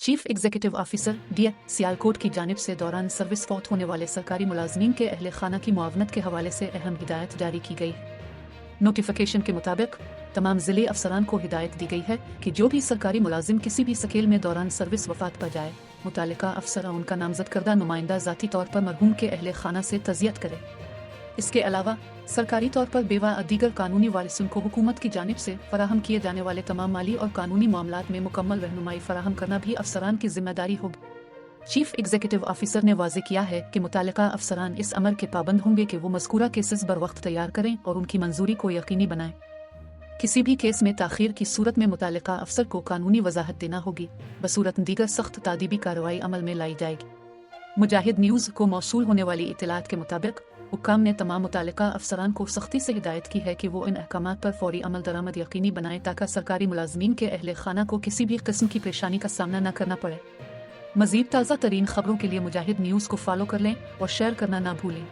Chief executive officer D Sialkot की जानिब से दौरान सर्विस फौत होने वाले सरकारी मुलाजमीन के अहले खाना की मुआवनत के हवाले से अहम हिदायत जारी की गई। नोटिफिकेशन के मुताबिक तमाम ज़िले अफसरान को हिदायत दी गई है कि जो भी सरकारी मुलाजिम किसी भी स्केल में दौरान सर्विस वफात पा जाए, मुतालिका अफसर उनका नामजद करदा नुमाइंदा ज़ाती तौर पर मरहूम के अहले खाना से तज़ियत करे। इसके अलावा सरकारी तौर पर बेवा दीगर कानूनी वारिसन को हुकूमत की जानिब से फराहम किए जाने वाले तमाम माली और कानूनी मामलात में मुकम्मल रहनुमाई फराहम करना भी अफसरान की जिम्मेदारी होगी। चीफ एग्जीक्यूटिव ऑफिसर ने वाज़ेह किया है कि मुतालिका अफसरान इस अमर के पाबंद होंगे कि वो मज़कूरा केसेस बर वक्त तैयार करें और उनकी मंजूरी को यकीनी बनाएं। किसी भी केस में ताख़ीर की सूरत में मुतालिका अफसर को कानूनी वजाहत देना होगी, बसूरत दीगर सख्त तादीबी कार्रवाई अमल में लाई जाएगी। मुजाहिद न्यूज़ को मौसूल होने वाली इत्तलात के मुताबिक हुक्काम ने तमाम मुतालिका अफसरान को सख्ती से हिदायत की है कि वो इन अहकामात पर फौरी अमल दरामद यकीनी बनाएं ताकि सरकारी मुलाजमीन के अहले खाना को किसी भी किस्म की परेशानी का सामना न करना पड़े। मज़ीद ताज़ा तरीन खबरों के लिए मुजाहिद न्यूज़ को फॉलो कर लें और शेयर करना ना भूलें।